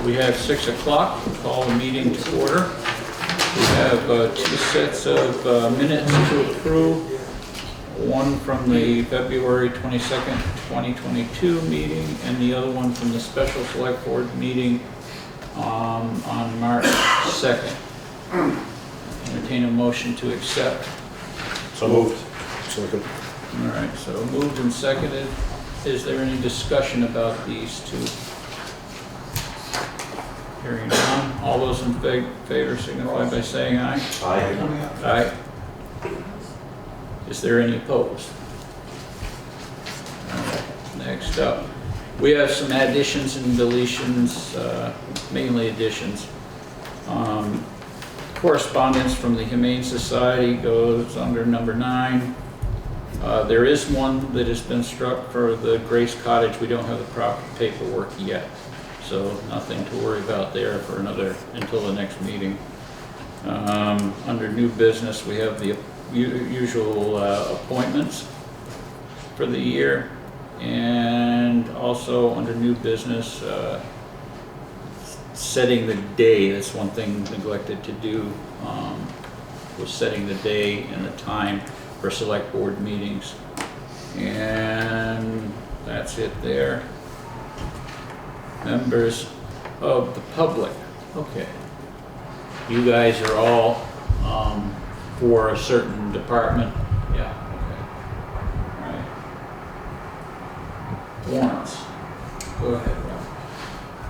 We have 6 o'clock. We'll call the meeting to order. We have 2 sets of minutes to approve. One from the February 22nd, 2022 meeting, and the other one from the Special Selectboard meeting on March 2nd. Entertain a motion to accept. So moved. Second. All right, so moved and seconded. Is there any discussion about these two? Hearing none. All those in favor signify by saying aye. Aye. Aye. Is there any opposed? All right, next up, we have some additions and deletions, mainly additions. Correspondence from the Humane Society goes under number 9. There is one that has been struck for the Grace Cottage. We don't have the proper paperwork yet, so nothing to worry about there for until the next meeting. Under new business, we have the usual appointments for the year, and also under new business, setting the day. That's one thing neglected to do, was setting the day and the time for select board meetings. And that's it there. Members of the public. Okay. You guys are all for a certain department. Yeah, okay. All right. Warrants. Go ahead, Rob.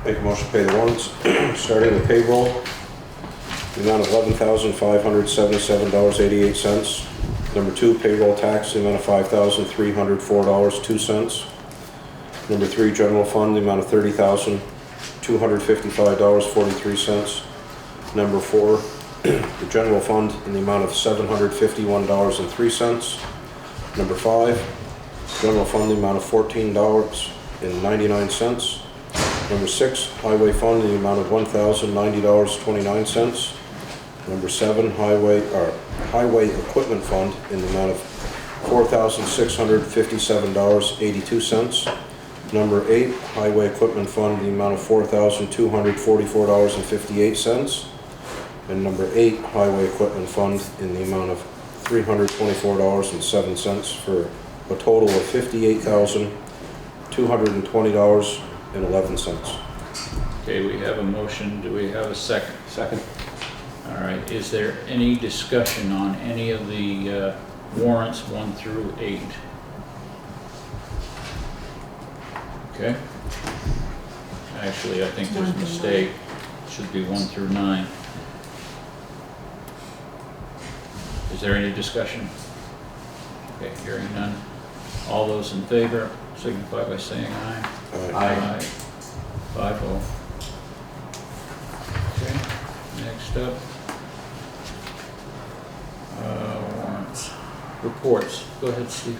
Make a motion to pay the warrants, starting with payroll, the amount of $11,577.88. Number 2, payroll tax, the amount of $5,304.02. Number 3, general fund, the amount of $30,255.43. Number 4, the general fund in the amount of $751.03. Number 5, general fund, the amount of $14.99. Number 6, highway fund, the amount of $1,090.29. Number 7, highway equipment fund in the amount of $4,657.82. Number 8, highway equipment fund, the amount of $4,244.58. And number 8, highway equipment fund in the amount of $324.07 for a total of $58,220.11. Okay, we have a motion. Do we have a second? Second. All right, is there any discussion on any of the warrants 1 through 8? Okay. Actually, I think there's a mistake. It should be 1 through 9. Is there any discussion? Okay, hearing none. All those in favor signify by saying aye. Aye. 5-0. Okay, next up. Warrants. Reports. Go ahead, Steve.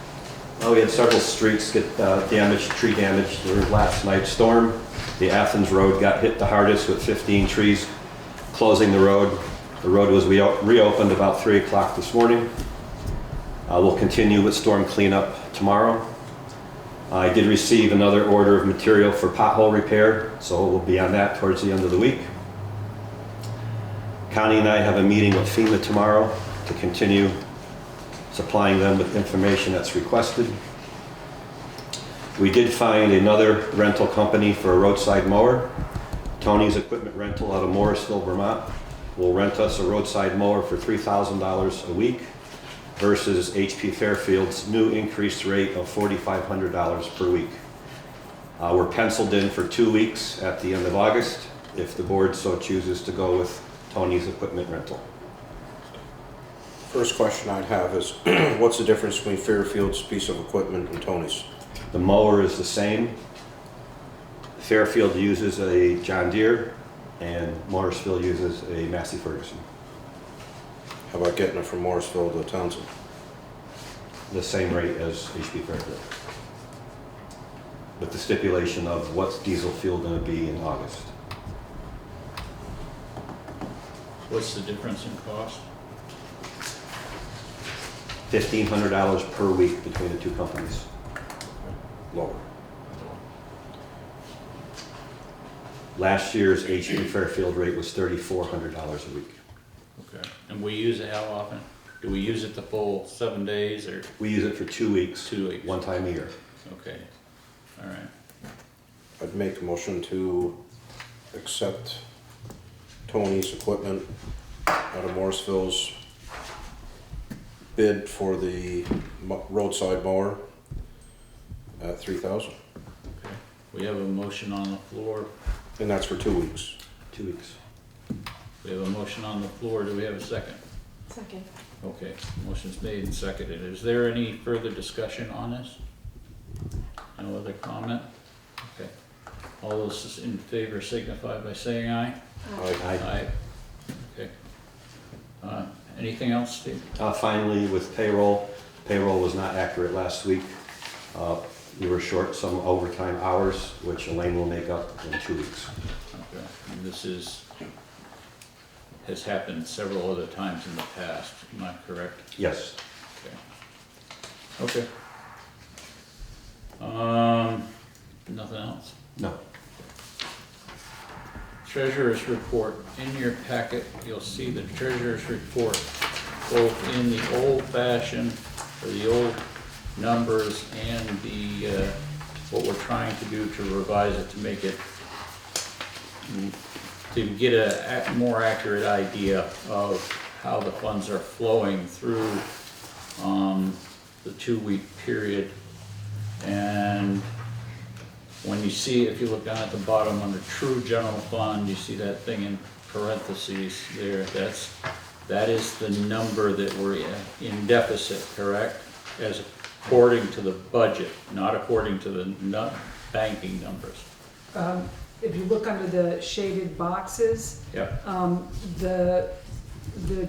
Well, we had several streets get tree damage during last night's storm. The Athens Road got hit the hardest with 15 trees closing the road. The road was reopened about 3 o'clock this morning. We'll continue with storm cleanup tomorrow. I did receive another order of material for pothole repair, so we'll be on that towards the end of the week. Connie and I have a meeting with FEMA tomorrow to continue supplying them with information that's requested. We did find another rental company for a roadside mower. Tony's Equipment Rental out of Morrisville, Vermont, will rent us a roadside mower for $3,000 a week versus HP Fairfield's new increased rate of $4,500 per week. We're penciled in for 2 weeks at the end of August if the board so chooses to go with Tony's Equipment Rental. First question I'd have is, what's the difference between Fairfield's piece of equipment and Tony's? The mower is the same. Fairfield uses a John Deere and Morrisville uses a Massey Ferguson. How about getting it from Morrisville to Townshend? The same rate as HP Fairfield, with the stipulation of what's diesel fuel going to be in August. What's the difference in cost? $1,500 per week between the two companies. Lower. Last year's HP Fairfield rate was $3,400 a week. Okay. And we use it how often? Do we use it the full 7 days or We use it for 2 weeks. 2 weeks? One time a year. Okay, all right. I'd make a motion to accept Tony's equipment out of Morrisville's bid for the roadside mower at $3,000. Okay. We have a motion on the floor. And that's for 2 weeks. 2 weeks. We have a motion on the floor. Do we have a second? Second. Okay, motion's made and seconded. Is there any further discussion on this? No other comment? Okay. All those in favor signify by saying aye. Aye. Okay. Anything else, Steve? Finally, with payroll was not accurate last week. We were short some overtime hours, which Elaine will make up in 2 weeks. Okay. And this has happened several other times in the past, am I correct? Yes. Okay. Nothing else? No. Treasurer's report. In your packet, you'll see the treasurer's report, both in the old fashion, or the old numbers, and the, what we're trying to do to revise it to make it, to get a more accurate idea of how the funds are flowing through the 2-week period. And when you see, if you look down at the bottom under true general fund, you see that thing in parentheses there. That is the number that we're in deficit, correct? As according to the budget, not according to the banking numbers. If you look under the shaded boxes, Yep. the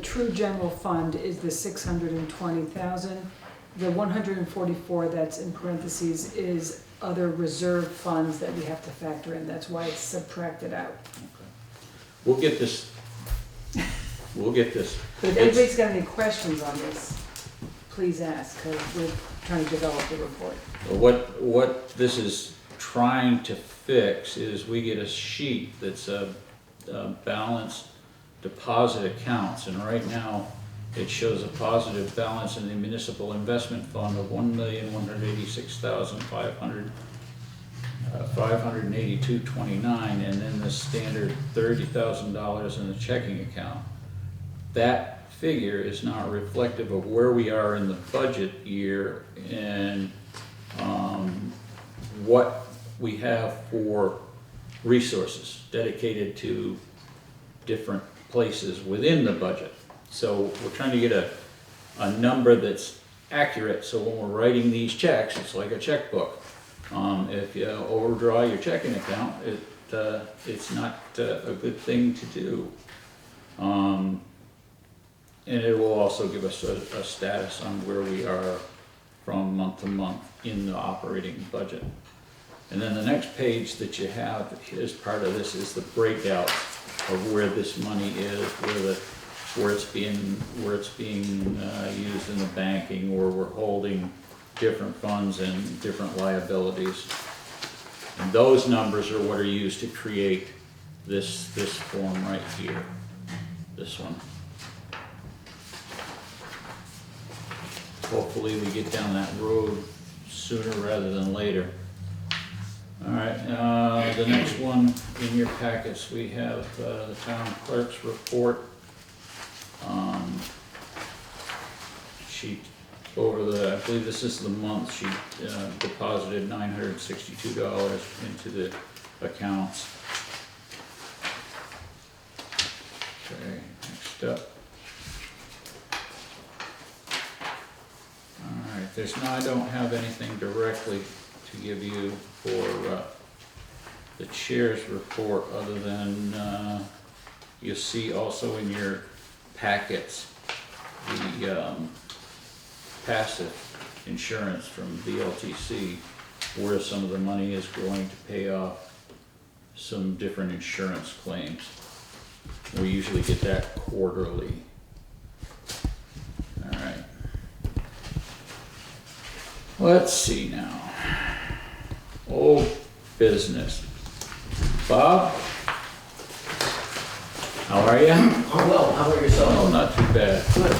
true general fund is the 620,000. The 144 that's in parentheses is other reserve funds that we have to factor in. That's why it's subtracted out. We'll get this. We'll get this. But if anybody's got any questions on this, please ask, because we're trying to develop the report. What this is trying to fix is we get a sheet that's a balance deposit accounts, and right now it shows a positive balance in the municipal investment fund of $1,186,582.29, and then the standard $30,000 in the checking account. That figure is not reflective of where we are in the budget year and what we have for resources dedicated to different places within the budget. So we're trying to get a number that's accurate, so when we're writing these checks, it's like a checkbook. If you overdraw your checking account, it's not a good thing to do. And it will also give us a status on where we are from month to month in the operating budget. And then the next page that you have as part of this is the breakout of where this money is, where it's being used in the banking, where we're holding different funds and different liabilities. And those numbers are what are used to create this form right here, this one. Hopefully we get down that road sooner rather than later. All right, the next one in your packets, we have the town clerk's report. She, over the, I believe this is the month, she deposited $962 into the accounts. Okay, next up. All right, I don't have anything directly to give you for the chair's report, other than you'll see also in your packets the passive insurance from VLTC, where some of the money is going to pay off some different insurance claims. We usually get that quarterly. All right. Let's see now. Old business. Bob, How are you? I'm well, how about yourself? Oh, not too bad. Good.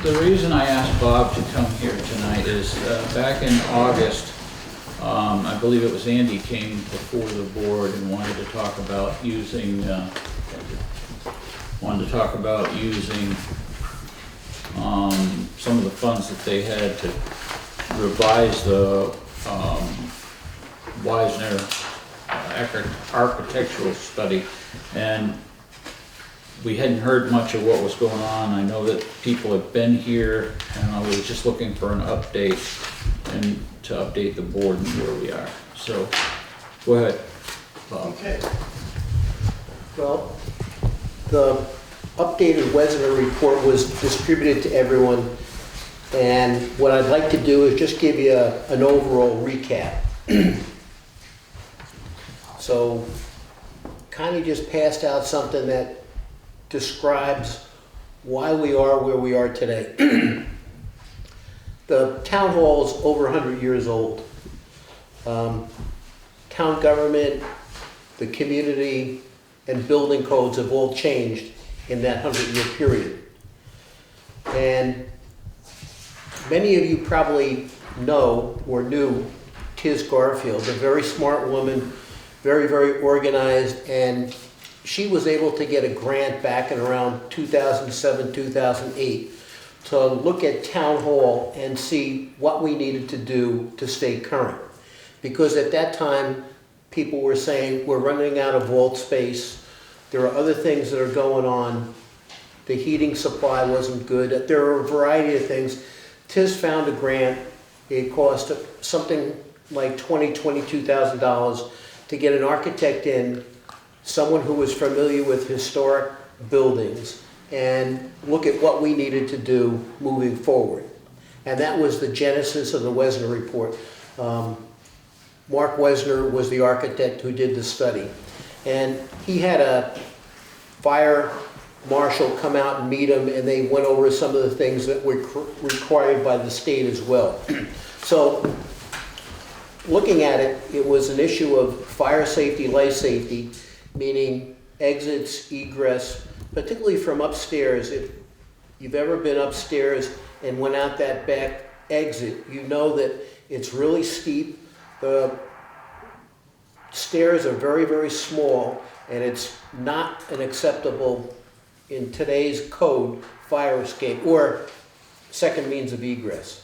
The reason I asked Bob to come here tonight is back in August, I believe it was Andy came before the board and wanted to talk about using, some of the funds that they had to revise the Wesner architectural study. And we hadn't heard much of what was going on. I know that people have been here, and I was just looking for an update and to update the board and where we are. So, go ahead, Bob. Okay. Well, the updated Wesner report was distributed to everyone, and what I'd like to do is just give you an overall recap. So, kind of just passed out something that describes why we are where we are today. The town hall is over 100 years old. Town government, the community, and building codes have all changed in that 100-year period. And many of you probably know or knew Tiz Garfield, a very smart woman, very, very organized, and she was able to get a grant back in around 2007, 2008 to look at town hall and see what we needed to do to stay current. Because at that time, people were saying, we're running out of vault space. There are other things that are going on. The heating supply wasn't good. There are a variety of things. Tiz found a grant. It cost something like $22,000 to get an architect in, someone who was familiar with historic buildings, and look at what we needed to do moving forward. And that was the genesis of the Wesner Report. Mark Wesner was the architect who did the study. And he had a fire marshal come out and meet him, and they went over some of the things that were required by the state as well. So, looking at it, it was an issue of fire safety, life safety, meaning exits, egress, particularly from upstairs. If you've ever been upstairs and went out that back exit, you know that it's really steep. The stairs are very, very small, and it's not an acceptable, in today's code, fire escape or second means of egress.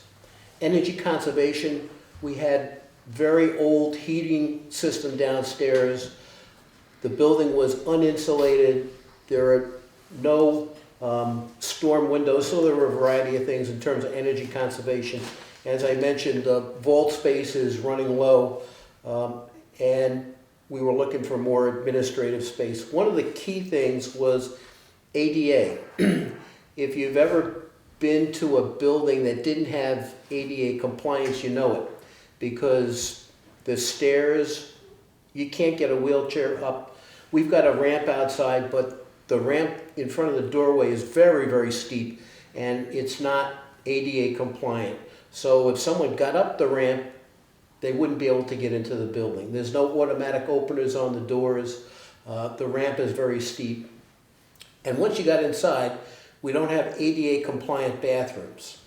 Energy conservation, we had very old heating system downstairs. The building was uninsulated. There are no storm windows, so there were a variety of things in terms of energy conservation. As I mentioned, the vault space is running low, and we were looking for more administrative space. One of the key things was ADA. If you've ever been to a building that didn't have ADA compliance, you know it, because the stairs, you can't get a wheelchair up. We've got a ramp outside, but the ramp in front of the doorway is very, very steep, and it's not ADA compliant. So if someone got up the ramp, they wouldn't be able to get into the building. There's no automatic openers on the doors. The ramp is very steep. And once you got inside, we don't have ADA compliant bathrooms.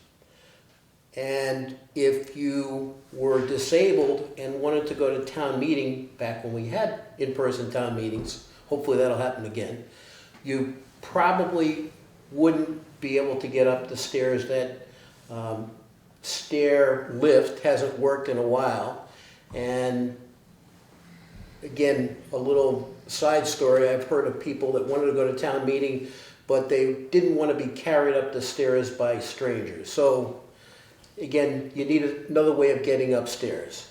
And if you were disabled and wanted to go to town meeting, back when we had in-person town meetings, hopefully that'll happen again, you probably wouldn't be able to get up the stairs. That stair lift hasn't worked in a while. And again, a little side story, I've heard of people that wanted to go to town meeting, but they didn't want to be carried up the stairs by strangers. So again, you need another way of getting upstairs.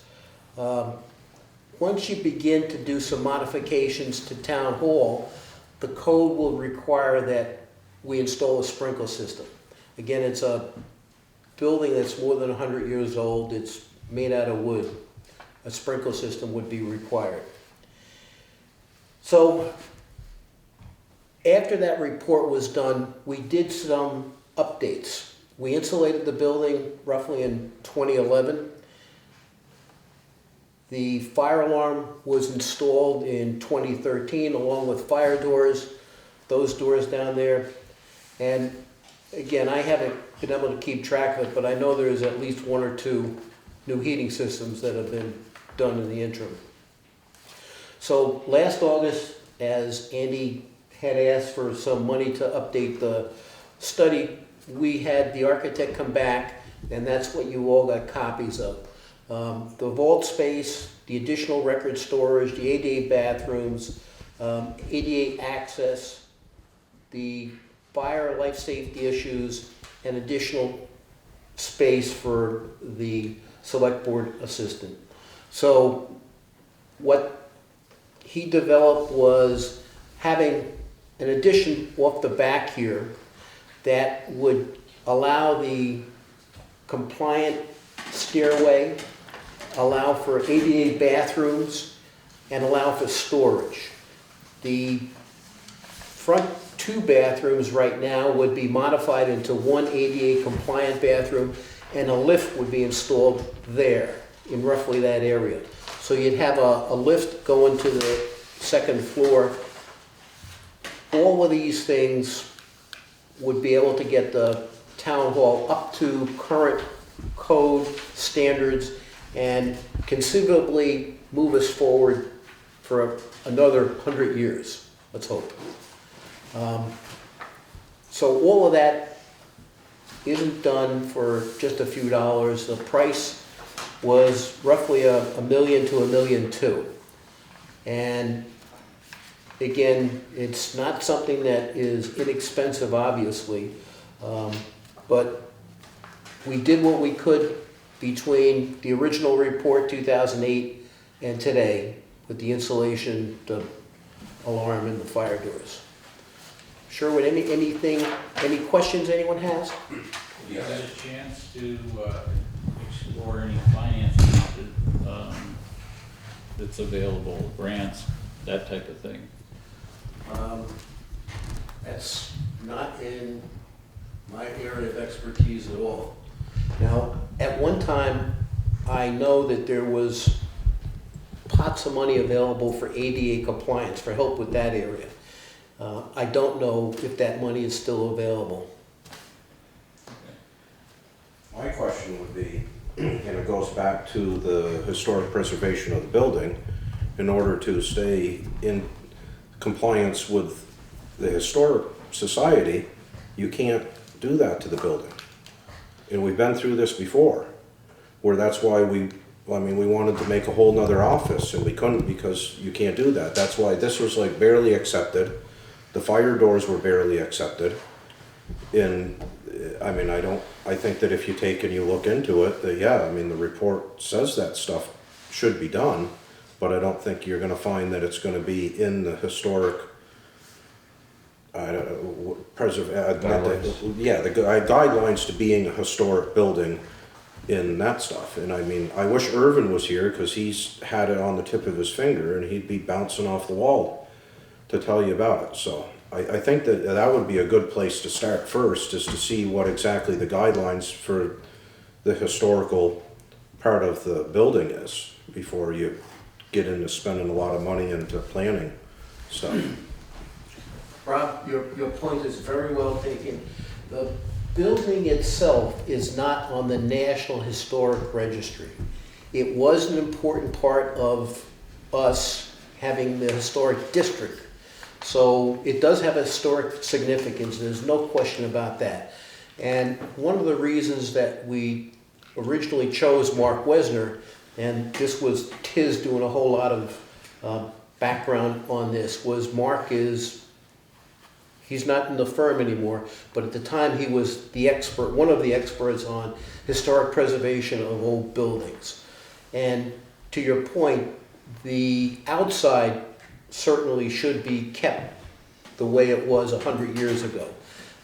Once you begin to do some modifications to town hall, the code will require that we install a sprinkler system. Again, it's a building that's more than 100 years old. It's made out of wood. A sprinkler system would be required. So after that report was done, we did some updates. We insulated the building roughly in 2011. The fire alarm was installed in 2013 along with fire doors, those doors down there. And again, I haven't been able to keep track of it, but I know there's at least 1 or 2 new heating systems that have been done in the interim. So last August, as Andy had asked for some money to update the study, we had the architect come back, and that's what you all got copies of. The vault space, the additional record storage, the ADA bathrooms, ADA access, the fire life safety issues, and additional space for the select board assistant. So what he developed was having an addition off the back here that would allow the compliant stairway, allow for ADA bathrooms, and allow for storage. The front 2 bathrooms right now would be modified into 1 ADA compliant bathroom, and a lift would be installed there in roughly that area. So you'd have a lift going to the 2nd floor. All of these things would be able to get the town hall up to current code standards and conceivably move us forward for another 100 years, let's hope. So all of that isn't done for just a few dollars. The price was roughly $1 million to $1.2 million. And again, it's not something that is inexpensive, obviously, but we did what we could between the original report, 2008, and today with the insulation, the alarm, and the fire doors. Sherwood, any questions anyone has? You had a chance to explore any financing that's available, grants, that type of thing? That's not in my area of expertise at all. Now, at one time, I know that there was pots of money available for ADA compliance, for help with that area. I don't know if that money is still available. My question would be, and it goes back to the historic preservation of the building, in order to stay in compliance with the historic society, you can't do that to the building. And we've been through this before, where that's why we wanted to make a whole nother office, and we couldn't because you can't do that. That's why this was like barely accepted. The fire doors were barely accepted. And I think that if you take and you look into it, that the report says that stuff should be done, but I don't think you're gonna find that it's gonna be in the historic guidelines to being a historic building in that stuff. And I wish Irvin was here, because he's had it on the tip of his finger and he'd be bouncing off the wall to tell you about it. So I think that would be a good place to start first, is to see what exactly the guidelines for the historical part of the building is, before you get into spending a lot of money into planning stuff. Rob, your point is very well taken. The building itself is not on the National Historic Registry. It was an important part of us having the historic district. So it does have a historic significance, there's no question about that. And one of the reasons that we originally chose Mark Wesner, and this was Tiz doing a whole lot of background on this, was Mark he's not in the firm anymore, but at the time he was the expert, one of the experts on historic preservation of old buildings. And to your point, the outside certainly should be kept the way it was 100 years ago.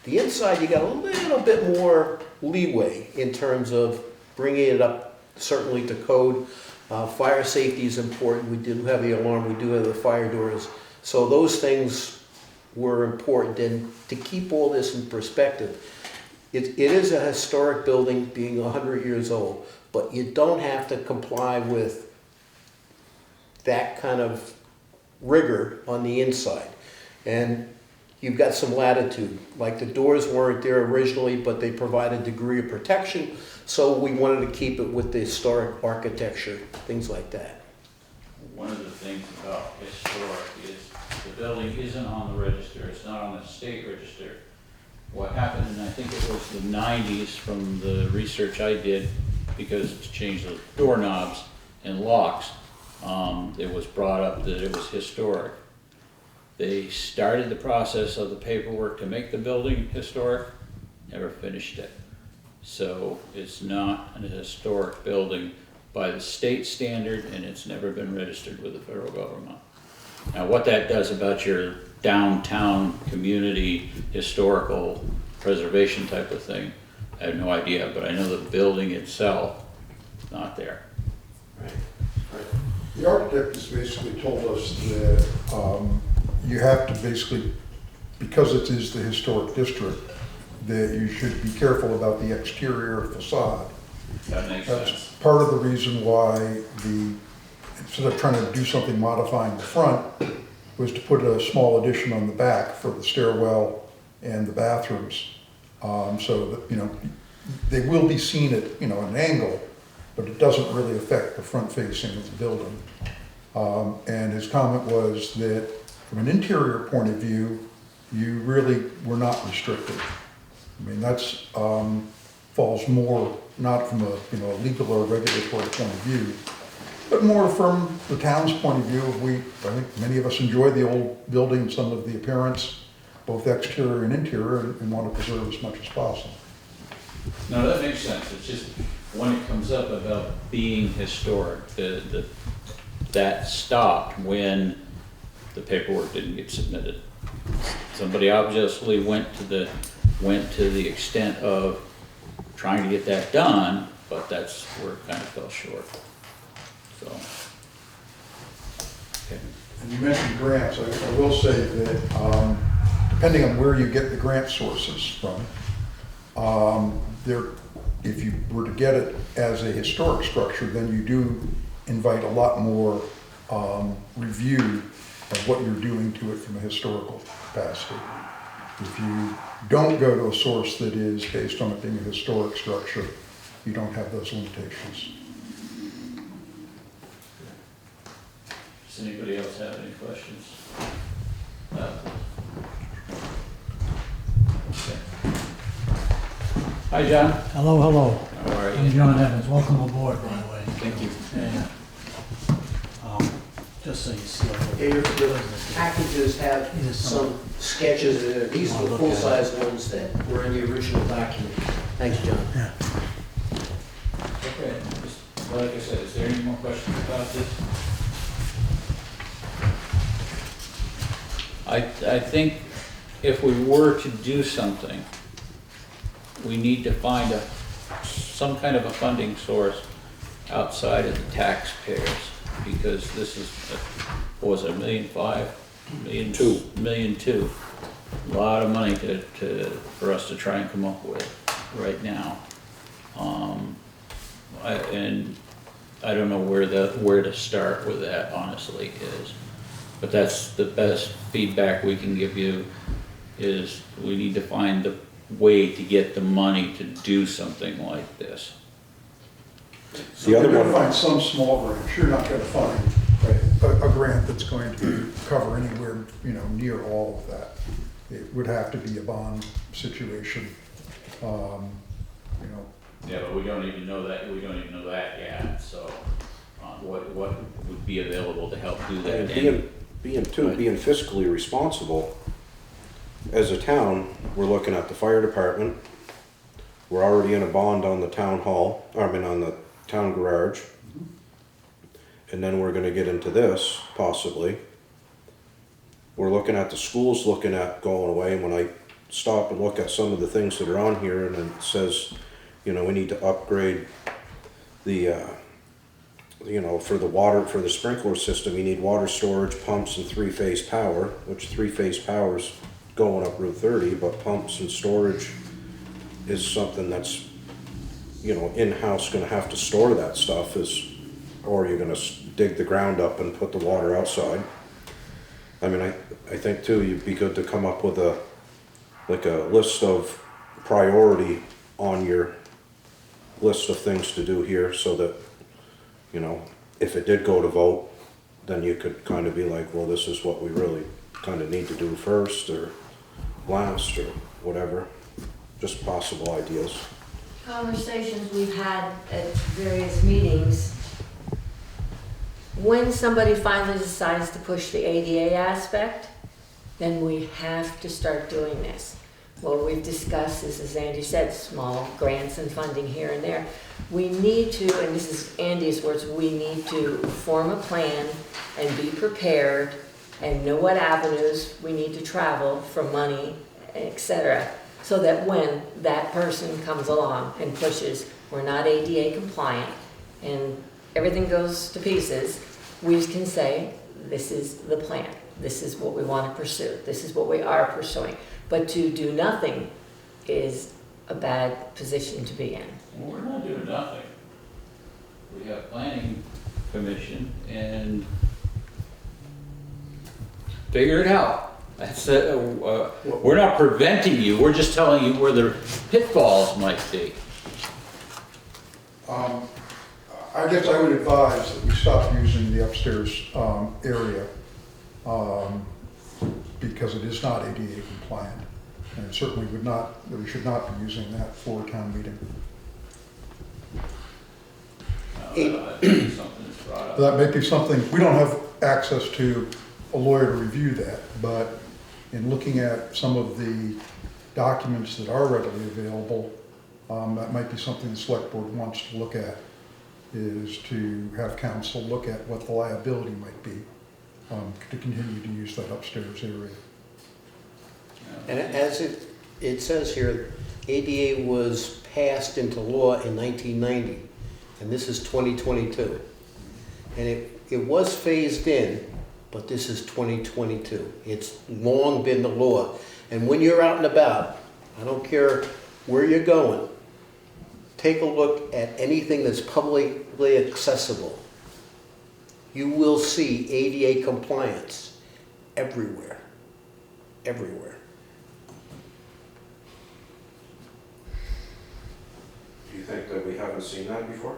The inside, you got a little bit more leeway in terms of bringing it up certainly to code. Fire safety is important. We do have the alarm, we do have the fire doors. So those things were important. And to keep all this in perspective, it is a historic building being 100 years old, but you don't have to comply with that kind of rigor on the inside. And you've got some latitude, like the doors weren't there originally, but they provide a degree of protection, so we wanted to keep it with the historic architecture, things like that. One of the things about historic is the building isn't on the register, it's not on the state register. What happened, and I think it was the 90s from the research I did, because it's changed the doorknobs and locks, it was brought up that it was historic. They started the process of the paperwork to make the building historic, never finished it. So it's not a historic building by the state standard, and it's never been registered with the federal government. Now, what that does about your downtown community historical preservation type of thing, I have no idea, but I know the building itself is not there. The architect has basically told us that you have to basically, because it is the historic district, that you should be careful about the exterior facade. That makes That's sense. part of the reason why instead of trying to do something modifying the front, was to put a small addition on the back for the stairwell and the bathrooms. So that, they will be seen at, an angle, but it doesn't really affect the front facing of the building. And his comment was that from an interior point of view, you really were not restricted. I mean, that's falls more not from a legal or regulatory point of view, but more from the town's point of view. I think many of us enjoy the old building, some of the appearance, both exterior and interior, and want to preserve as much as possible. No, that makes sense. It's just when it comes up about being historic, that stopped when the paperwork didn't get submitted. Somebody obviously went to the extent of trying to get that done, but that's where it kind of fell short. So, okay. And you mentioned grants. I will say that depending on where you get the grant sources from, if you were to get it as a historic structure, then you do invite a lot more review of what you're doing to it from a historical capacity. If you don't go to a source that is based on it being a historic structure, you don't have those limitations. Does anybody else have any questions? Okay. Hi, John. Hello, hello. How are I'm you? John Evans. Welcome aboard, by the way. Thank you. And, just so you see. The packages have some sketches in it. These are the full-size ones that were in the original document. Thanks, John. Yeah. Okay, like I said, is there any more questions about this? I think if we were to do something, we need to find some kind of a funding source outside of the taxpayers, because this is, what was it, $1.5 million? $1.2 million. A lot of money for us to try and come up with right now. And I don't know where to start with that, honestly, is. But that's the best feedback we can give you, is we need to find the way to get the money to do something like this. So you're going to find some small grant. You're not going to find a grant that's going to cover anywhere, near all of that. It would have to be a bond situation, Yeah, but we don't even know that. We don't even know that yet. So, what would be available to help do that? And being fiscally responsible, as a town, we're looking at the fire department. We're already in a bond on the town hall, on the town garage. And then we're gonna get into this, possibly. We're looking at the schools, looking at going away. And when I stop and look at some of the things that are on here, and it says, we need to upgrade the, for the water, for the sprinkler system, you need water storage, pumps, and three-phase power, which three-phase power is going up Route 30, but pumps and storage is something that's, in-house gonna have to store that stuff, or you're gonna dig the ground up and put the water outside. I mean, I think too, you'd be good to come up with a list of priority on your list of things to do here, so that, you know, if it did go to vote, then you could kind of be like, well, this is what we really kind of need to do first or last or whatever. Just possible ideas. Conversations we've had at various meetings, when somebody finally decides to push the ADA aspect, then we have to start doing this. What we've discussed is, as Andy said, small grants and funding here and there. We need to, and this is Andy's words, we need to form a plan and be prepared and know what avenues we need to travel for money, etc., so that when that person comes along and pushes, we're not ADA compliant, and everything goes to pieces, we can say, this is the plan. This is what we want to pursue. This is what we are pursuing. But to do nothing is a bad position to be in. Well, we're not doing nothing. We have planning commission and figure it out. That's we're not preventing you, we're just telling you where the pitfalls might be. I guess I would advise that we stop using the upstairs area because it is not ADA compliant. And certainly we should not be using that for a town meeting. Something's brought up. That may be something, we don't have access to a lawyer to review that, but in looking at some of the documents that are readily available, that might be something the select board wants to look at, is to have council look at what the liability might be to continue to use that upstairs area. And as it says here, ADA was passed into law in 1990, and this is 2022. And it was phased in, but this is 2022. It's long been the law. And when you're out and about, I don't care where you're going, take a look at anything that's publicly accessible. You will see ADA compliance everywhere, everywhere. Do you think that we haven't seen that before?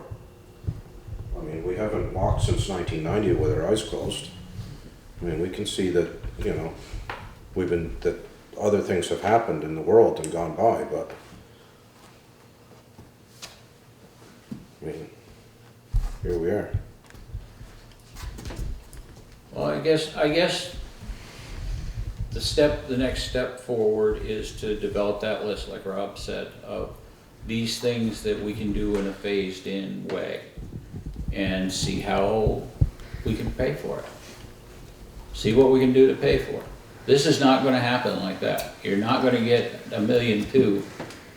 I mean, we haven't walked since 1990 with our eyes closed. I mean, we can see that, you know, that other things have happened in the world and gone by, but I mean, here we are. Well, I guess the next step forward is to develop that list, like Rob said, of these things that we can do in a phased-in way and see how we can pay for it. See what we can do to pay for it. This is not gonna happen like that. You're not gonna get $1.2 million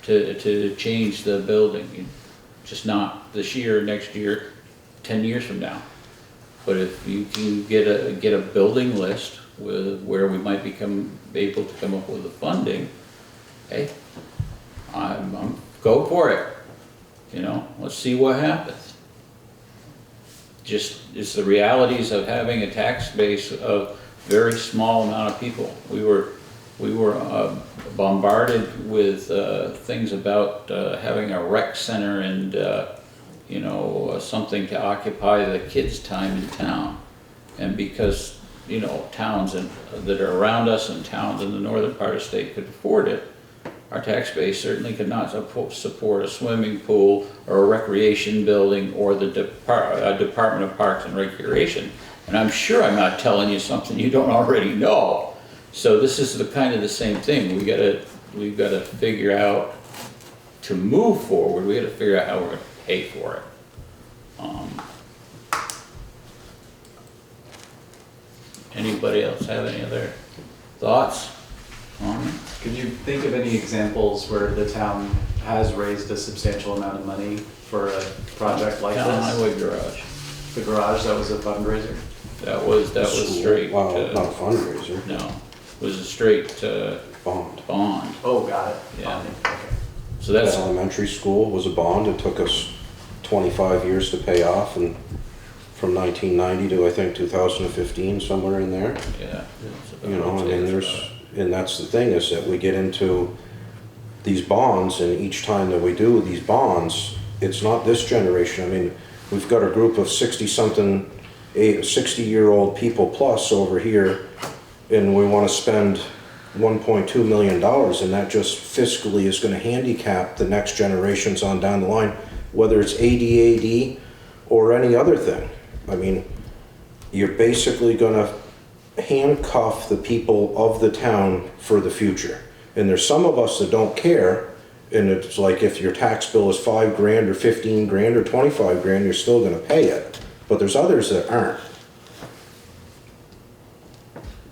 to change the building. Just not this year, next year, 10 years from now. But if you can get a building list where we might become able to come up with the funding, hey, I'm go for it. You know, let's see what happens. Just, it's the realities of having a tax base of very small amount of people. We were bombarded with things about having a rec center and you know, something to occupy the kids' time in town. And because, you know, towns that are around us and towns in the northern part of the state could afford it, our tax base certainly could not support a swimming pool or a recreation building or the Department of Parks and Recreation. And I'm sure I'm not telling you something you don't already know. So this is kind of the same thing. We've got to figure out, to move forward, we got to figure out how we're going to pay for it. Anybody else have any other thoughts on it? Could you think of any examples where the town has raised a substantial amount of money for a project like Town this? Highway Garage. The garage, that was a fundraiser? That was straight. Well, not a fundraiser. No, it was a straight Bond. bond. Oh, got it. Yeah. Okay. So that's, Elementary school was a bond. It took us 25 years to pay off, and from 1990 to, I think, 2015, somewhere in there. Yeah. it's about- You know, I it's mean, about- there's, and that's the thing, is that we get into these bonds, and each time that we do these bonds, it's not this generation. I mean, we've got a group of 60-something, 60-year-old people plus over here, and we want to spend $1.2 million, and that just fiscally is going to handicap the next generations on down the line, whether it's ADAD or any other thing. I mean, you're basically going to handcuff the people of the town for the future. And there's some of us that don't care, and it's like if your tax bill is $5 grand or 15 grand or 25 grand, you're still going to pay it. But there's others that aren't.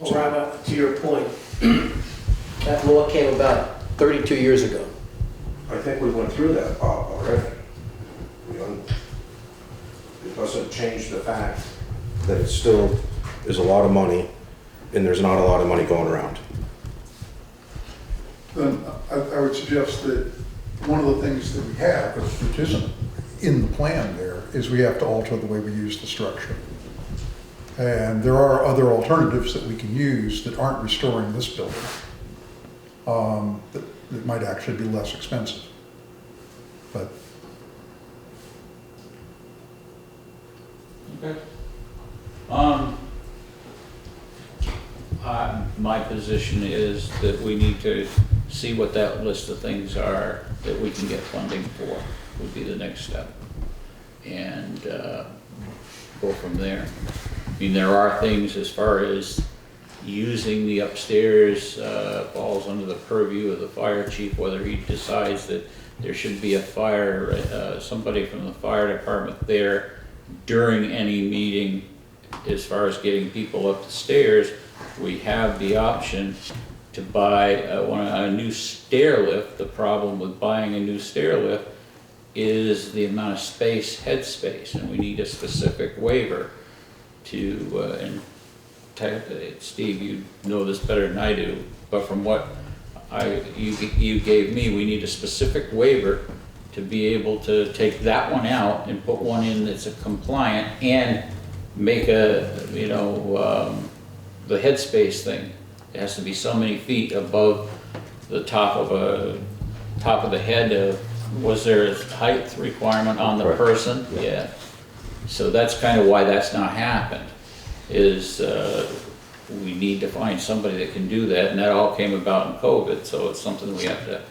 Well, Robert, to your point, that law came about 32 years ago. I think we went through that, Bob, already. You know, it doesn't change the fact that it still is a lot of money, and there's not a lot of money going around. Then I would suggest that one of the things that we have, which isn't in the plan there, is we have to alter the way we use the structure. And there are other alternatives that we can use that aren't restoring this building, that might actually be less expensive. But Okay. My position is that we need to see what that list of things are that we can get funding for, would be the next step. And go from there. I mean, there are things as far as using the upstairs, falls under the purview of the fire chief, whether he decides that there should be a fire, somebody from the fire department there during any meeting. As far as getting people up the stairs, we have the option to buy a new stair lift. The problem with buying a new stair lift is the amount of space, head space, and we need a specific waiver to, and Steve, you know this better than I do, but from what you gave me, we need a specific waiver to be able to take that one out and put one in that's a compliant and make a, you know, the headspace thing. It has to be so many feet above the top of the head of, was there a height requirement on the Correct. person? Yeah. So that's kind of why that's not happened, is we need to find somebody that can do that, and that all came about in COVID, so it's something we have to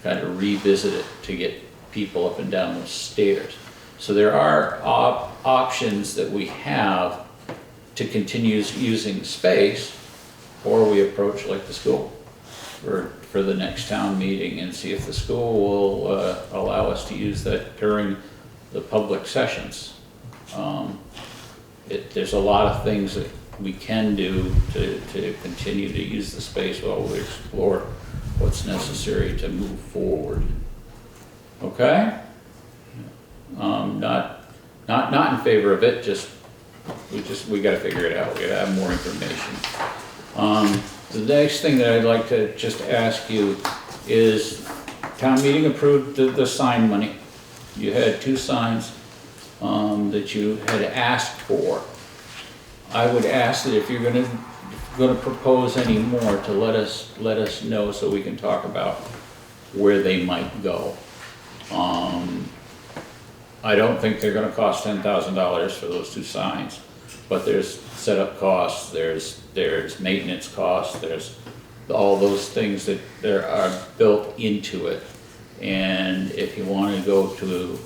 kind of revisit it to get people up and down those stairs. So there are options that we have to continue using the space, or we approach like the school for the next town meeting and see if the school will allow us to use that during the public sessions. There's a lot of things that we can do to continue to use the space while we explore what's necessary to move forward. Okay? Not in favor of it, we gotta figure it out, we gotta have more information. The next thing that I'd like to just ask you is, town meeting approved the sign money. You had 2 signs that you had asked for. I would ask that if you're gonna propose any more, to let us know so we can talk about where they might go. I don't think they're gonna cost $10,000 for those 2 signs, but there's setup costs, there's maintenance costs, there's all those things that there are built into it. And if you wanna go to,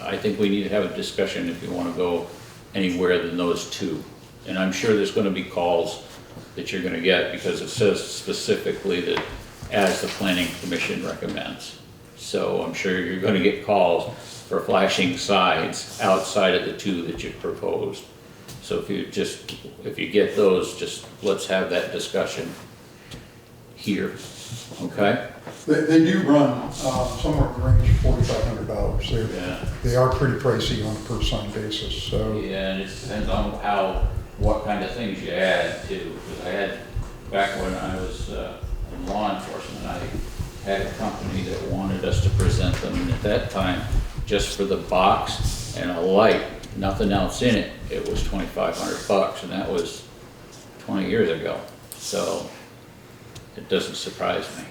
I think we need to have a discussion if you wanna go anywhere than those 2. And I'm sure there's gonna be calls that you're gonna get, because it says specifically that as the planning commission recommends. So I'm sure you're gonna get calls for flashing signs outside of the 2 that you proposed. So if you get those, just let's have that discussion here, okay? they do run somewhere in the range of $4,500. Yeah. They are pretty pricey on a per sign basis, so. Yeah, and it depends on what kind of things you add too. Because I had, back when I was in law enforcement, I had a company that wanted us to present them, and at that time, just for the box and a light, nothing else in it, it was $2,500, and that was 20 years ago. So it doesn't surprise me.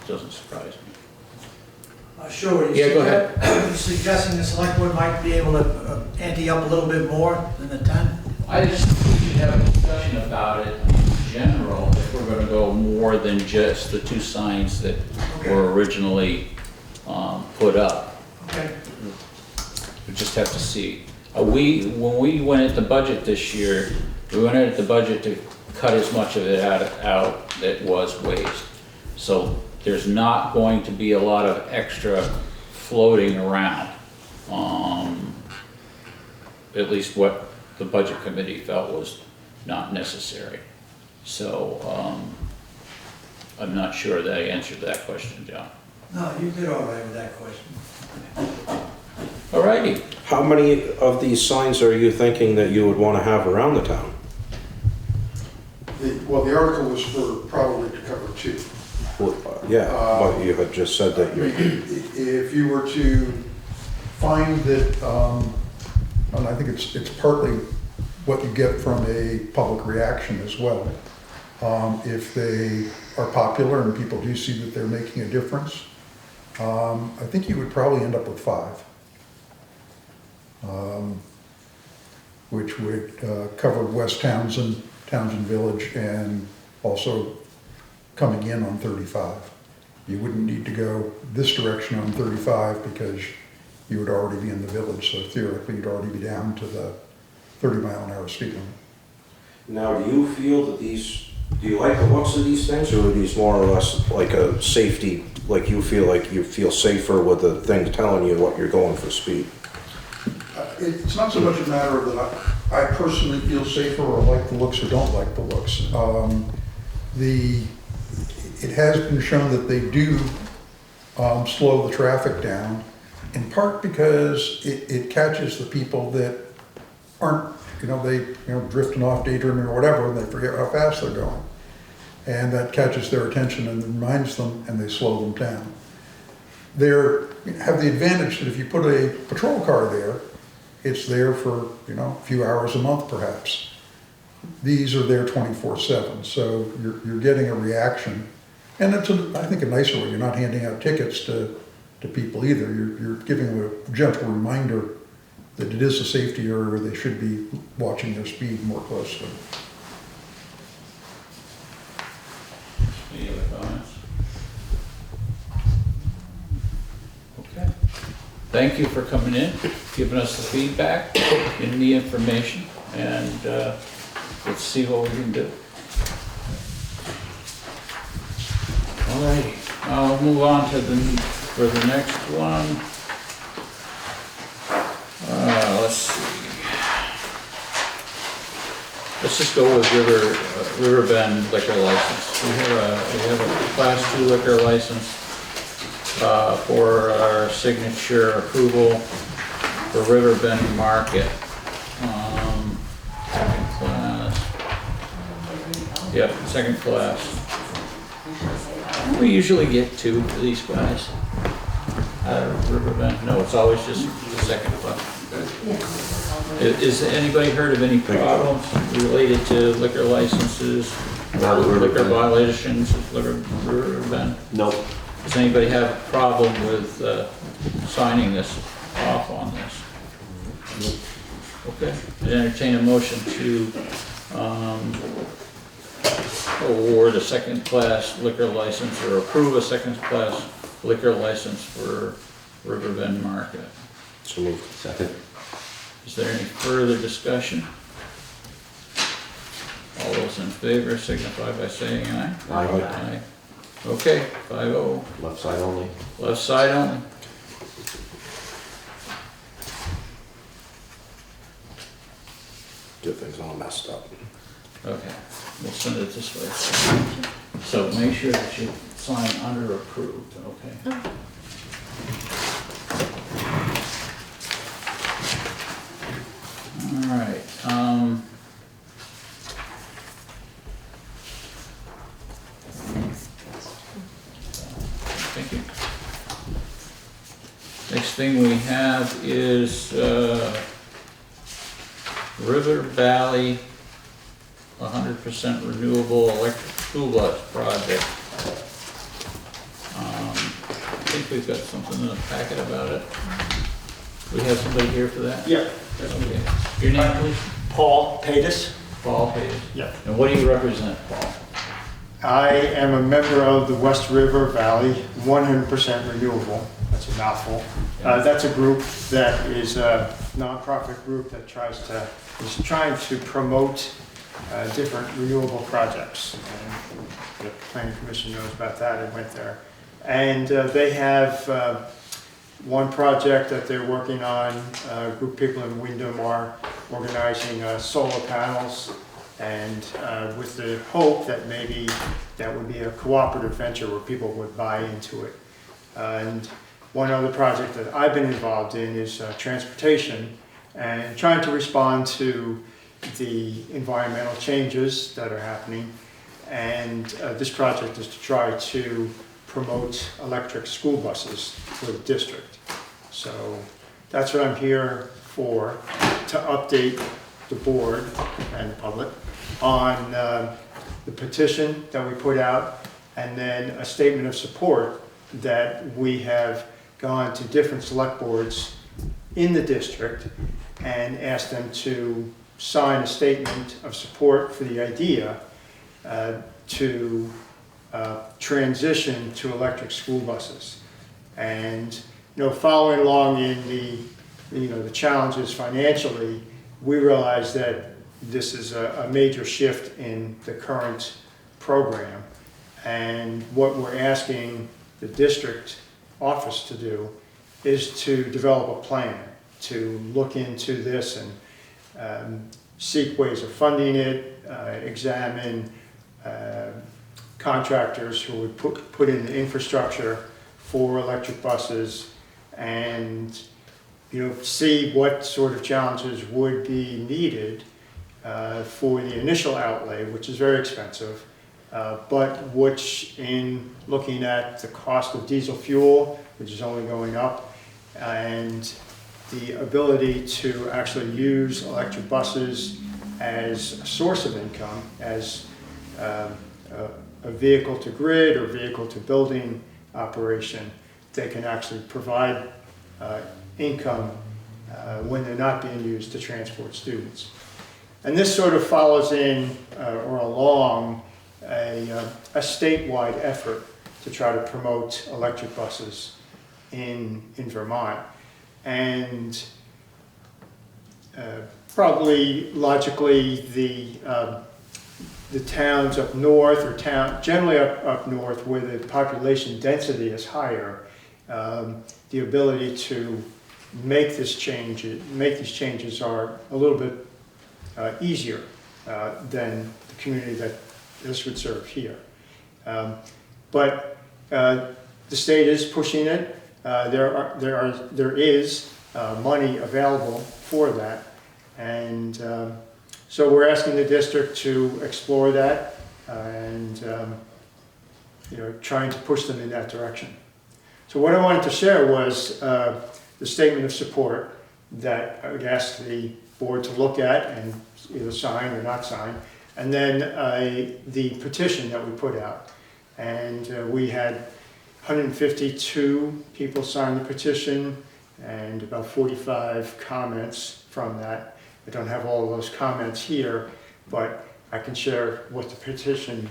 It doesn't surprise me. Sure. Yeah, go ahead. You're suggesting the select board might be able to ante up a little bit more than the 10? I just think we should have a discussion about it in general, if we're gonna go more than just the 2 signs that were originally put up. Okay. We just have to see. When we went at the budget this year, we went at the budget to cut as much of it out that was waste. So there's not going to be a lot of extra floating around. At least what the budget committee felt was not necessary. So I'm not sure that I answered that question, John. No, you did all right with that question. All righty. How many of these signs are you thinking that you would want to have around the town? Well, the article was for probably to cover 2. Well, yeah, but you had just said that you, If you were to find that, and I think it's partly what you get from a public reaction as well. If they are popular and people do see that they're making a difference, I think you would probably end up with 5. Which would cover West Townsend, Townshend Village, and also coming in on 35. You wouldn't need to go this direction on 35 because you would already be in the village, so theoretically you'd already be down to the 30-mile-an-hour speed limit. now, do you feel that do you like the looks of these things, or are these more or less like a safety, like you feel safer with the thing telling you what you're going for speed? It's not so much a matter of that I personally feel safer or like the looks or don't like the looks. It has been shown that they do slow the traffic down, in part because it catches the people that aren't, drifting off, daydreaming or whatever, and they forget how fast they're going. And that catches their attention and reminds them, and they slow them down. They have the advantage that if you put a patrol car there, it's there for, a few hours a month perhaps. These are there 24/7, so you're getting a reaction. And it's, I think, a nicer way. You're not handing out tickets to people either. You're giving them a gentle reminder that it is a safety area, they should be watching their speed more closely. Any other comments? Okay. Thank you for coming in, giving us the feedback, giving the information, and let's see what we can do. All righty, I'll move on to for the next one. Let's see. Let's just go with Riverbend liquor license. We have a Class 2 liquor license for our signature approval for Riverbend Market. Second class. Yep, second class. We usually get 2 for these guys. Riverbend, no, it's always just the second class. Is anybody heard of any problems related to liquor licenses or liquor violations of Riverbend? No. Does anybody have a problem with signing this off on this? Okay, I entertain a motion to award a second-class liquor license or approve a second-class liquor license for Riverbend Market. So moved. Second. Is there any further discussion? All those in favor signify by saying aye. Aye. Aye. Okay, 5-0. Left side only. Left side only. Good thing's all messed up. Okay, we'll send it this way. So make sure that you sign under approved, okay? All right, thank you. Next thing we have is, River Valley 100% renewable electric school bus project. I think we've got something in the packet about it. We have somebody here for that? Yeah. Okay. Your name, please? Paul Patus. Paul Hayes. Yeah. And what do you represent, Paul? I am a member of the West River Valley 100% Renewable. That's a mouthful. That's a group that is a nonprofit group that is trying to promote different renewable projects. And the Planning Commission knows about that and went there. And they have one project that they're working on. A group of people in Wyndham are organizing solar panels, and with the hope that maybe that would be a cooperative venture where people would buy into it. And one other project that I've been involved in is transportation and trying to respond to the environmental changes that are happening. And this project is to try to promote electric school buses for the district. So that's what I'm here for, to update the board and the public on the petition that we put out, and then a statement of support that we have gone to different select boards in the district and asked them to sign a statement of support for the idea to transition to electric school buses. And following along in the challenges financially, we realize that this is a major shift in the current program. And what we're asking the district office to do is to develop a plan to look into this and seek ways of funding it, examine contractors who would put in the infrastructure for electric buses, and see what sort of challenges would be needed for the initial outlay, which is very expensive, but which, in looking at the cost of diesel fuel, which is only going up, and the ability to actually use electric buses as a source of income, as a vehicle to grid or vehicle to building operation, they can actually provide income when they're not being used to transport students. And this sort of follows in or along a statewide effort to try to promote electric buses in Vermont. And probably logically the towns up north, or generally up north where the population density is higher, the ability to make these changes are a little bit easier than the community that this would serve here. But the state is pushing it. There is money available for that, and so we're asking the district to explore that and trying to push them in that direction. So what I wanted to share was the statement of support that I would ask the board to look at and either sign or not sign, and then the petition that we put out. And we had 152 people sign the petition and about 45 comments from that. I don't have all of those comments here, but I can share what the petition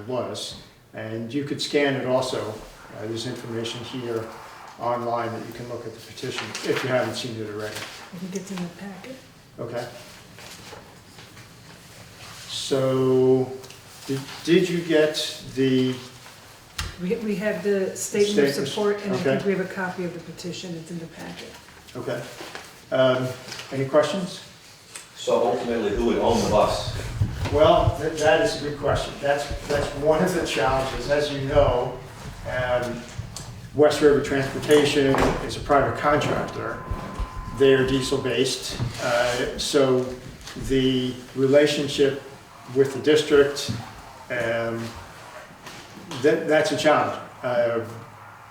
was. And you could scan it also. There's information here online that you can look at the petition if you haven't seen it already. I think it's in the packet. Okay. So, did you get the... We have the statement of Statement, support, and I okay. think we have a copy of the petition. It's in the packet. Okay. Any questions? So ultimately, who would own the bus? Well, that is a good question. That's one of the challenges. As you know, West River Transportation is a private contractor. They are diesel-based, so the relationship with the district, that's a challenge.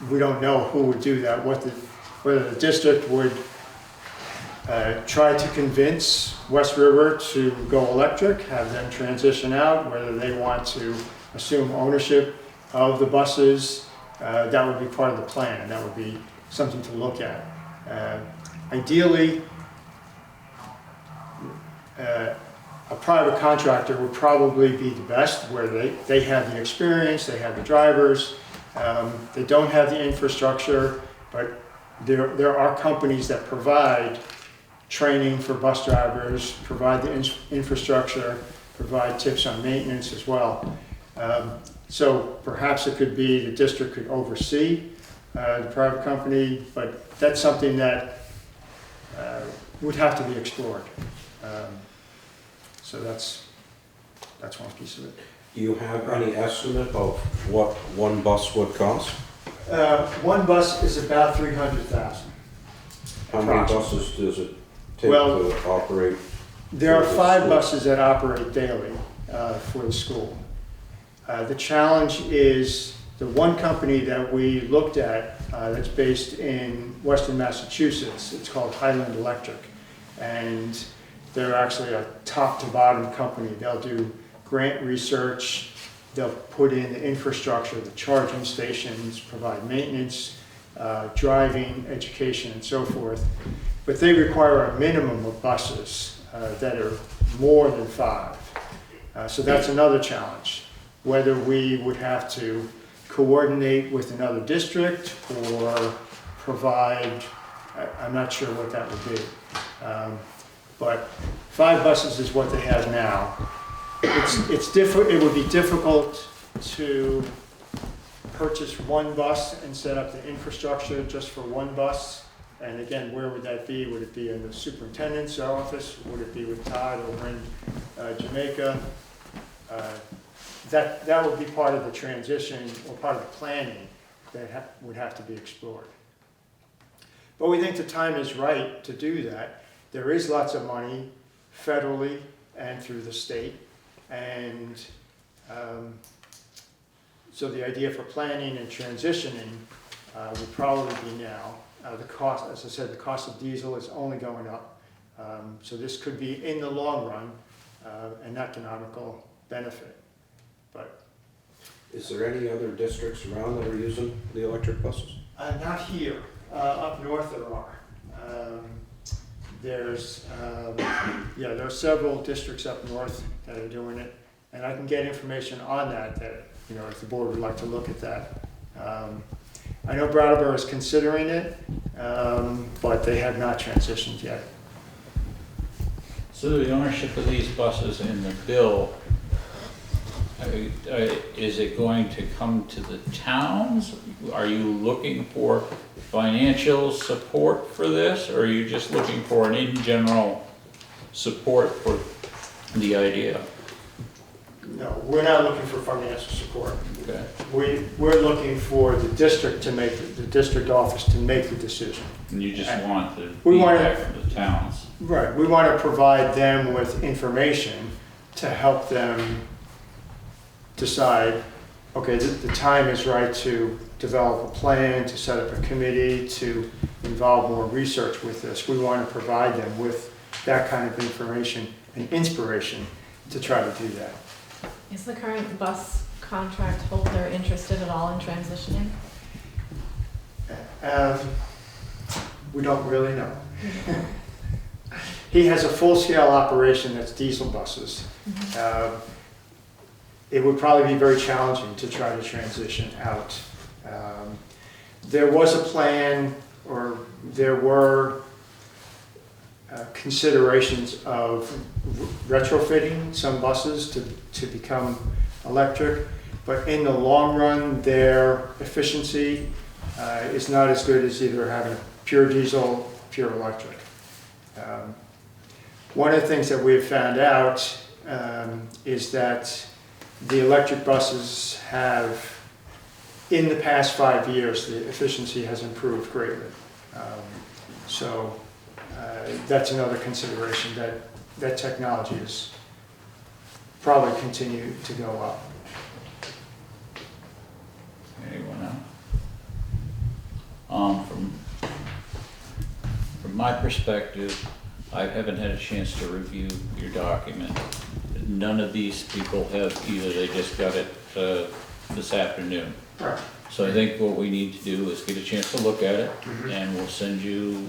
We don't know who would do that, whether the district would try to convince West River to go electric, have them transition out, whether they want to assume ownership of the buses. That would be part of the plan, and that would be something to look at. Ideally, a private contractor would probably be the best, where they have the experience, they have the drivers, they don't have the infrastructure, but there are companies that provide training for bus drivers, provide the infrastructure, provide tips on maintenance as well. So perhaps it could be the district could oversee the private company, but that's something that would have to be explored. So that's one piece of it. Do you have any estimate of what one bus would cost? One bus is about $300,000. How many buses does it take Well, to operate? There are for the 5 school? buses that operate daily for the school. The challenge is the one company that we looked at that's based in Western Massachusetts. It's called Highland Electric, and they're actually a top to bottom company. They'll do grant research, they'll put in the infrastructure, the charging stations, provide maintenance, driving, education, and so forth. But they require a minimum of buses that are more than 5. So that's another challenge, whether we would have to coordinate with another district or provide, I'm not sure what that would be. But 5 buses is what they have now. It would be difficult to purchase one bus and set up the infrastructure just for one bus. And again, where would that be? Would it be in the superintendent's office? Would it be with Todd over in Jamaica? That would be part of the transition or part of the planning that would have to be explored. But we think the time is right to do that. There is lots of money federally and through the state. And so the idea for planning and transitioning would probably be now. The cost, as I said, the cost of diesel is only going up. So this could be, in the long run, an economical benefit. But Is there any other districts around that are using the electric buses? not here. Up north there are. There are several districts up north that are doing it, and I can get information on that, if the board would like to look at that. I know Brattleboro is considering it, but they have not transitioned yet. So the ownership of these buses in the bill, is it going to come to the towns? Are you looking for financial support for this, or are you just looking for an in general support for the idea? No, we're not looking for financial support. Okay. We're looking for the district to make, the district office to make the decision. And you just want the We want feedback from the towns? Right, we want to provide them with information to help them decide, okay, the time is right to develop a plan, to set up a committee, to involve more research with this. We want to provide them with that kind of information and inspiration to try to do that. Is the current bus contract holder interested at all in transitioning? We don't really know. He has a full-scale operation that's diesel buses. It would probably be very challenging to try to transition out. There was a plan, or there were considerations of retrofitting some buses to become electric, but in the long run, their efficiency is not as good as either having a pure diesel, pure electric. One of the things that we've found out is that the electric buses have, in the past 5 years, the efficiency has improved greatly. So that's another consideration, that technology is probably continue to go up. Anyone else? From from my perspective, I haven't had a chance to review your document. None of these people have either, they just got it this afternoon. Right. So I think what we need to do is get a chance to look at it, and we'll send you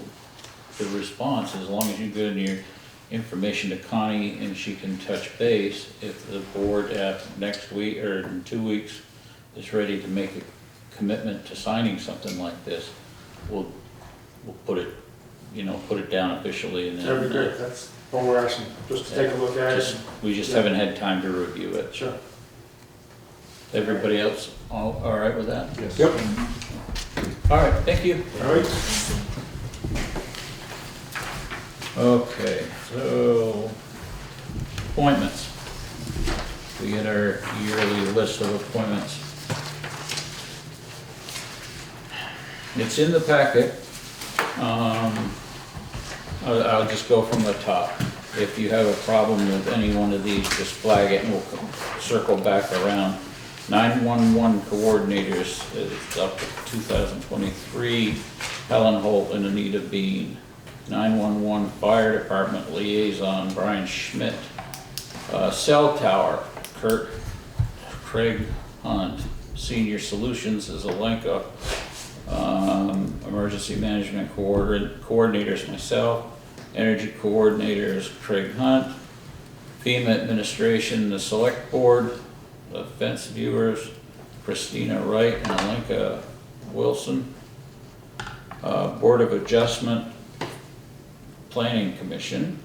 the response, as long as you give your information to Connie and she can touch base. If the board next week or in 2 weeks is ready to make a commitment to signing something like this, we'll put it, put it down officially, and then. That'd be great, that's what we're asking, just to take a look at it. We just haven't had time to review it. Sure. Everybody else all right with that? Yes. Yep. All right, thank you. All right. Okay, so appointments. We get our yearly list of appointments. It's in the packet. I'll just go from the top. If you have a problem with any one of these, just flag it and we'll circle back around. 911 coordinators is up to 2023, Helen Holt and Anita Bean. 911 Fire Department Liaison, Brian Schmidt. Cell Tower, Craig Hunt. Senior Solutions is Alenka. Emergency Management Coordinators, myself. Energy Coordinators, Craig Hunt. FEMA Administration, the Select Board. The Fence Viewers, Christina Wright and Alenka Wilson. Board of Adjustment, Planning Commission,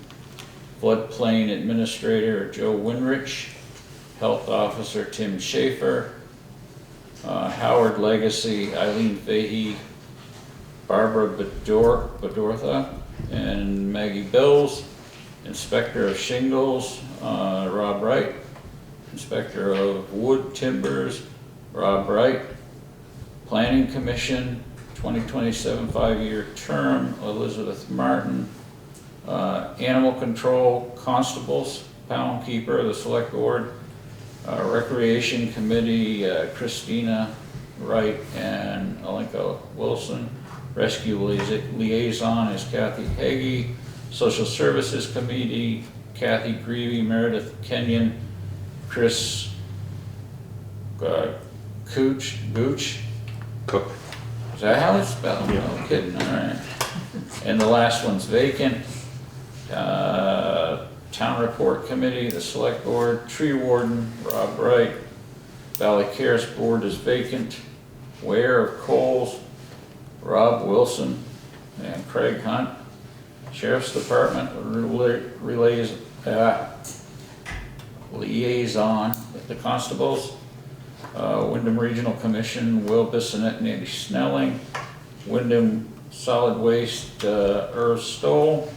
Floodplain Administrator Joe Winrich, Health Officer Tim Schaefer, Howard Legacy Eileen Fahey, Barbara Bedortha, and Maggie Bills, Inspector of Shingles Rob Wright, Inspector of Wood Timbers Rob Wright, Planning Commission 2027 5-year term Elizabeth Martin, Animal Control Constables, Pound Keeper, the Select Board, Recreation Committee, Christina Wright and Alenka Wilson, Rescue Liaison is Kathy Hagee, Social Services Committee, Kathy Greavy, Meredith Kenyon, Chris Gooch, Cook. is that how it's spelled? Yeah. No kidding, all right. And the last one's vacant. Town Report Committee, the Select Board, Tree Warden, Rob Wright. Valley Cares Board is vacant. Ware of Coles, Rob Wilson and Craig Hunt. Sheriff's Department liaison with the constables. Wyndham Regional Commission, Will Bissonette and Andy Snelling. Wyndham Solid Waste, Irv Stoll.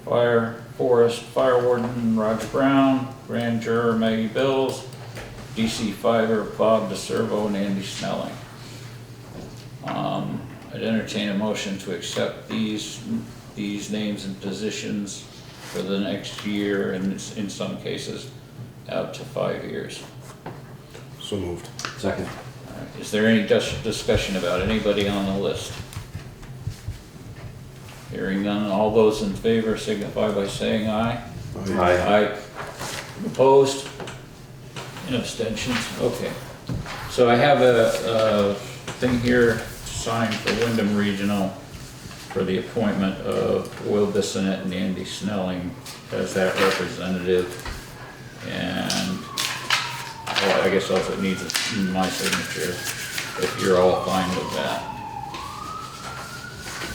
Forest Fire Warden, Roger Brown. Grand Juror, Maggie Bills. DC Fiver, Bob DeServo and Andy Snelling. I'd entertain a motion to accept these names and positions for the next year, and in some cases, out to 5 years. So moved. Second. All right, is there any discussion about anybody on the list? Hearing none, all those in favor signify by saying aye. Aye. Aye. Opposed? And abstentions? Okay. So I have a thing here signed for Wyndham Regional for the appointment of Will Bissonette and Andy Snelling as that representative. And I guess also it needs my signature, if you're all fine with that.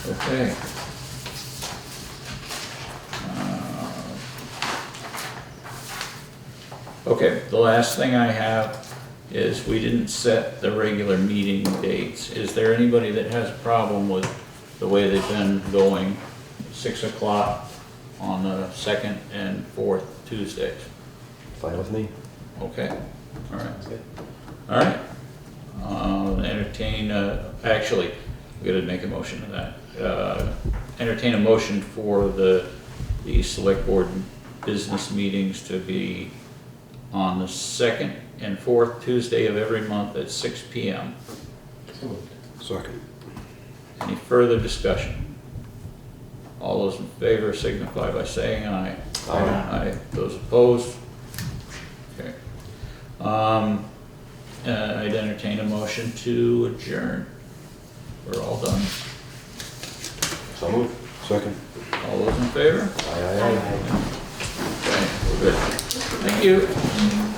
Okay. Okay, the last thing I have is we didn't set the regular meeting dates. Is there anybody that has a problem with the way they've been going, 6 o'clock on the second and fourth Tuesdays? Fine with me. Okay, all right. All right. Entertain, actually, we gotta make a motion to that. Entertain a motion for the select board business meetings to be on the second and fourth Tuesday of every month at 6 p.m. Second. Any further discussion? All those in favor signify by saying aye. Aye. Aye. Those opposed? Okay. I'd entertain a motion to adjourn. We're all done. So moved. Second. All those in favor? Aye, aye, aye. Okay, we're good. Thank you.